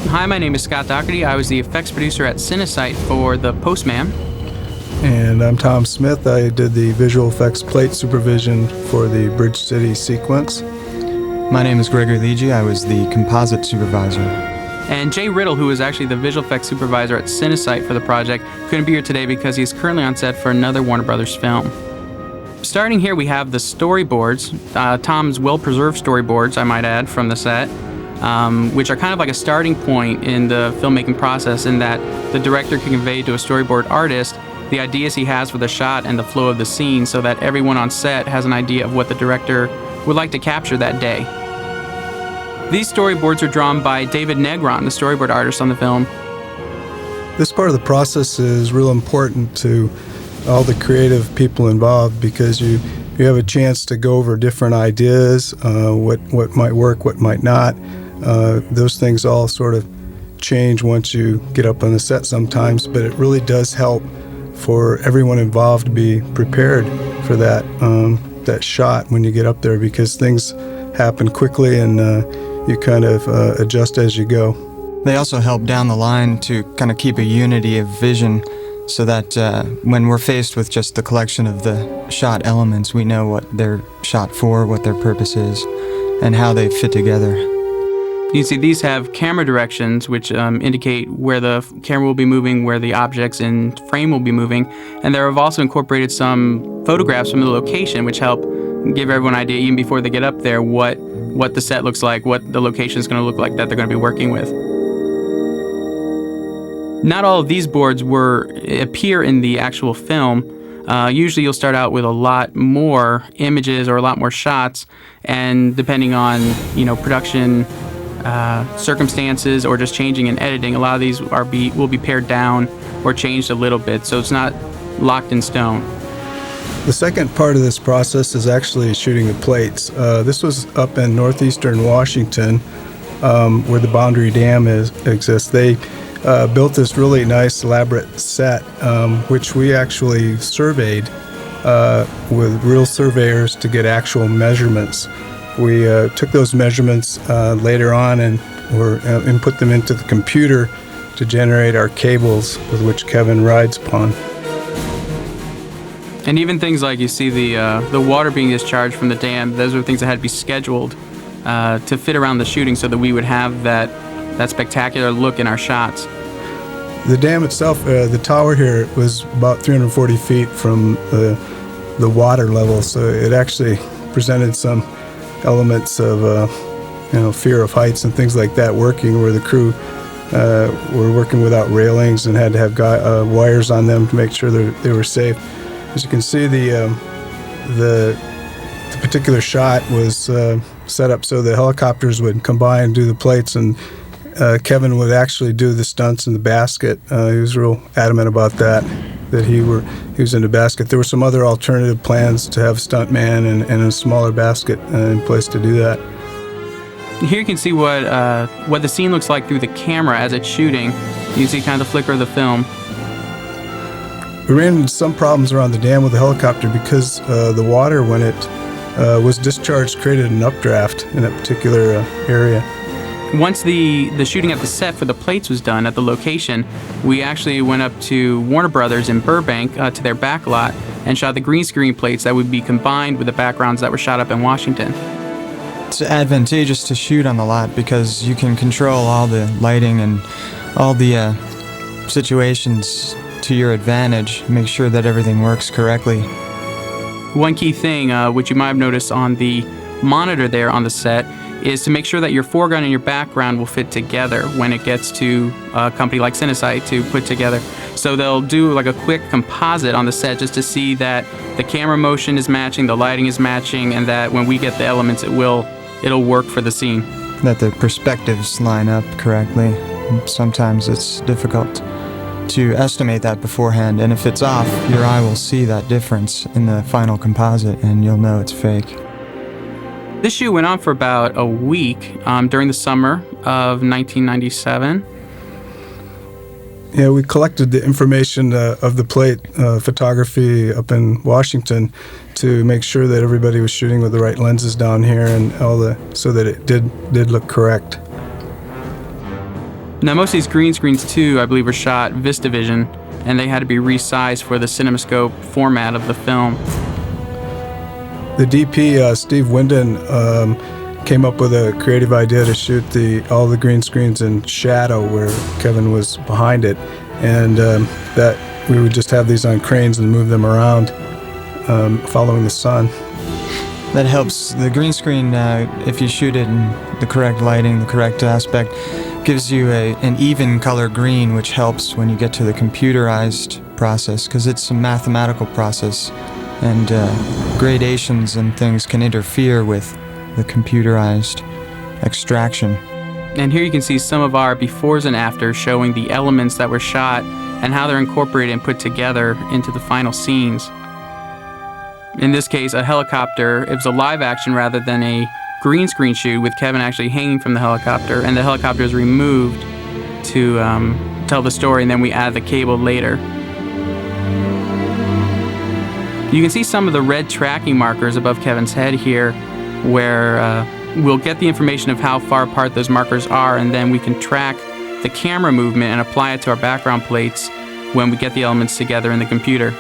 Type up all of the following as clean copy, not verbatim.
Hi, my name is Scott Doherty. I was the effects producer at Cinesite for The Postman. And I'm Tom Smith. I did the visual effects plate supervision for the Bridge City sequence. My name is Gregory Legge. I was the composite supervisor. And Jay Riddle, who is actually the visual effects supervisor at Cinesite for the project, couldn't be here today because he's currently on set for another Warner Brothers film. Starting here, we have the storyboards, Tom's well-preserved storyboards, I might add, from the set, which are kind of like a starting point in the filmmaking process in that the director can convey to a storyboard artist the ideas he has for the shot and the flow of the scene so that everyone on set has an idea of what the director would like to capture that day. These storyboards are drawn by David Negron, the storyboard artist on the film. This part of the process is real important to all the creative people involved because you have a chance to go over different ideas, what might work, what might not. Those things all sort of change once you get up on the set sometimes, but it really does help for everyone involved to be prepared for that shot when you get up there because things happen quickly and you kind of adjust as you go. They also help down the line to kind of keep a unity of vision so that when we're faced with just the collection of the shot elements, we know what they're shot for, what their purpose is, and how they fit together. You see, these have camera directions, which indicate where the camera will be moving, where the objects in frame will be moving, and there have also incorporated some photographs from the location, which help give everyone an idea, even before they get up there, what the set looks like, what the location is going to look like that they're going to be working with. Not all of these boards appear in the actual film. Usually you'll start out with a lot more images or a lot more shots, and depending on production circumstances or just changing and editing, a lot of these will be pared down or changed a little bit, so it's not locked in stone. The second part of this process is actually shooting the plates. This was up in northeastern Washington where the Boundary Dam exists. They built this really nice elaborate set which we actually surveyed with real surveyors to get actual measurements. We took those measurements later on and input them into the computer to generate our cables with which Kevin rides upon. And even things like you see the water being discharged from the dam, those are things that had to be scheduled to fit around the shooting so that we would have that spectacular look in our shots. The dam itself, the tower here, was about 340 feet from the water level, so it actually presented some elements of fear of heights and things like that working, where the crew were working without railings and had to have wires on them to make sure they were safe. As you can see, the particular shot was set up so the helicopters would come by and do the plates, and Kevin would actually do the stunts in the basket. He was real adamant about that he was in the basket. There were some other alternative plans to have a stuntman and a smaller basket in place to do that. Here you can see what the scene looks like through the camera as it's shooting. You can see kind of the flicker of the film. We ran into some problems around the dam with the helicopter because the water, when it was discharged, created an updraft in that particular area. Once the shooting at the set for the plates was done at the location, we actually went up to Warner Brothers in Burbank to their back lot and shot the green screen plates that would be combined with the backgrounds that were shot up in Washington. It's advantageous to shoot on the lot because you can control all the lighting and all the situations to your advantage, make sure that everything works correctly. One key thing, which you might have noticed on the monitor there on the set, is to make sure that your foreground and your background will fit together when it gets to a company like Cinesite to put together. So they'll do like a quick composite on the set just to see that the camera motion is matching, the lighting is matching, and that when we get the elements, it'll work for the scene. That the perspectives line up correctly. Sometimes it's difficult to estimate that beforehand, and if it's off, your eye will see that difference in the final composite and you'll know it's fake. This shoot went on for about a week during the summer of 1997. Yeah, we collected the information of the plate photography up in Washington to make sure that everybody was shooting with the right lenses down here and so that it did look correct. Now, most of these green screens, too, I believe, were shot VistaVision, and they had to be resized for the CinemaScope format of the film. The DP, Steve Winden, came up with a creative idea to shoot all the green screens in shadow where Kevin was behind it, and that we would just have these on cranes and move them around, following the sun. That helps. The green screen, if you shoot it in the correct lighting, the correct aspect, gives you an even color green, which helps when you get to the computerized process, because it's a mathematical process, and gradations and things can interfere with the computerized extraction. And here you can see some of our befores and afters showing the elements that were shot and how they're incorporated and put together into the final scenes. In this case, a helicopter. It was a live action rather than a green screen shoot, with Kevin actually hanging from the helicopter, and the helicopter is removed to tell the story, and then we add the cable later. You can see some of the red tracking markers above Kevin's head here, where we'll get the information of how far apart those markers are, and then we can track the camera movement and apply it to our background plates when we get the elements together in the computer.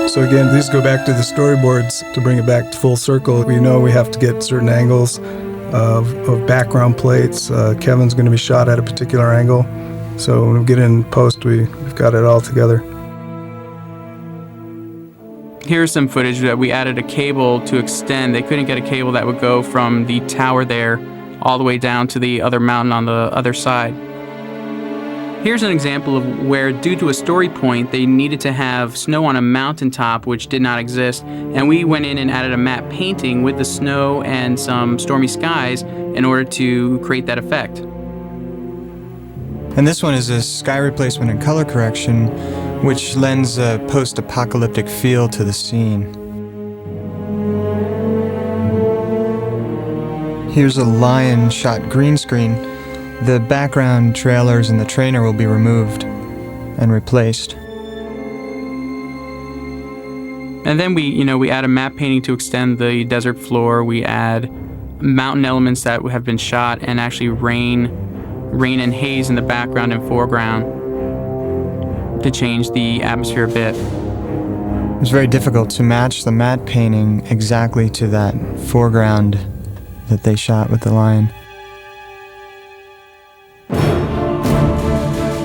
So again, these go back to the storyboards to bring it back to full circle. We know we have to get certain angles of background plates. Kevin's going to be shot at a particular angle. So when we get in post, we've got it all together. Here's some footage that we added a cable to extend. They couldn't get a cable that would go from the tower there all the way down to the other mountain on the other side. Here's an example of where, due to a story point, they needed to have snow on a mountaintop, which did not exist, and we went in and added a matte painting with the snow and some stormy skies in order to create that effect. And this one is a sky replacement and color correction, which lends a post-apocalyptic feel to the scene. Here's a lion shot green screen. The background trailers and the trainer will be removed and replaced. And then we add a matte painting to extend the desert floor. We add mountain elements that have been shot, and actually rain and haze in the background and foreground to change the atmosphere a bit. It was very difficult to match the matte painting exactly to that foreground that they shot with the lion.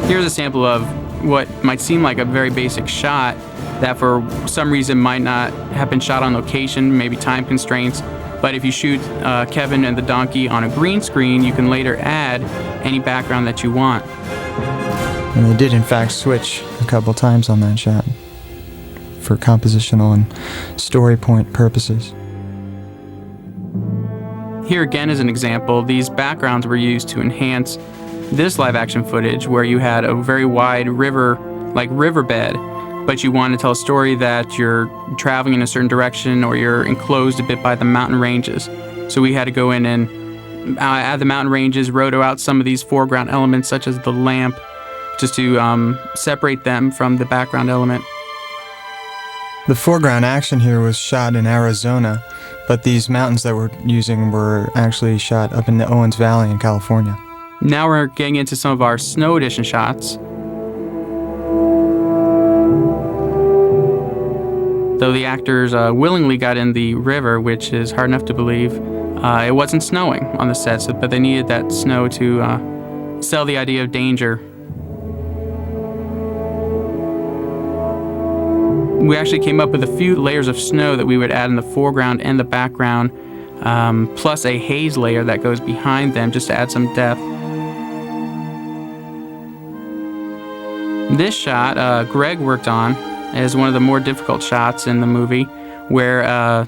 Here's a sample of what might seem like a very basic shot that for some reason might not have been shot on location, maybe time constraints. But if you shoot Kevin and the donkey on a green screen, you can later add any background that you want. And they did in fact switch a couple times on that shot for compositional and story point purposes. Here again is an example. These backgrounds were used to enhance this live action footage where you had a very wide river, like riverbed, but you want to tell a story that you're traveling in a certain direction or you're enclosed a bit by the mountain ranges. So we had to go in and add the mountain ranges, roto out some of these foreground elements such as the lamp, just to separate them from the background element. The foreground action here was shot in Arizona, but these mountains that we're using were actually shot up in the Owens Valley in California. Now we're getting into some of our snow edition shots. Though the actors willingly got in the river, which is hard enough to believe, it wasn't snowing on the sets, but they needed that snow to sell the idea of danger. We actually came up with a few layers of snow that we would add in the foreground and the background, plus a haze layer that goes behind them just to add some depth. This shot, Greg worked on as one of the more difficult shots in the movie, where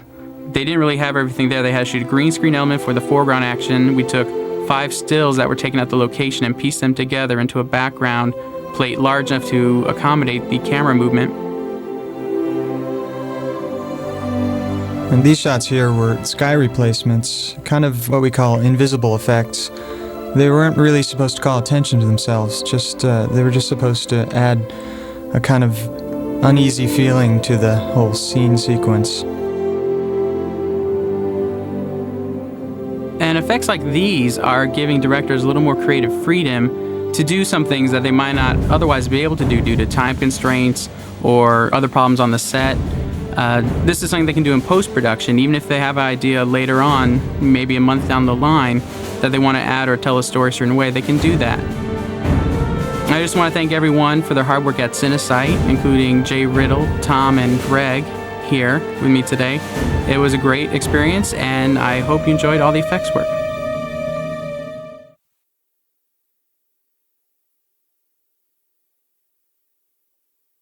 they didn't really have everything there. They had to shoot a green screen element for the foreground action. We took 5 stills that were taken at the location and pieced them together into a background plate large enough to accommodate the camera movement. And these shots here were sky replacements, kind of what we call invisible effects. They weren't really supposed to call attention to themselves, they were just supposed to add a kind of uneasy feeling to the whole scene sequence. effects like these are giving directors a little more creative freedom to do some things that they might not otherwise be able to do due to time constraints or other problems on the set. This is something they can do in post-production, even if they have an idea later on, maybe a month down the line, that they want to add or tell a story a certain way, they can do that. I just want to thank everyone for their hard work at Cinesight, including Jay Riddle, Tom, and Greg here with me today. It was a great experience, and I hope you enjoyed all the effects work.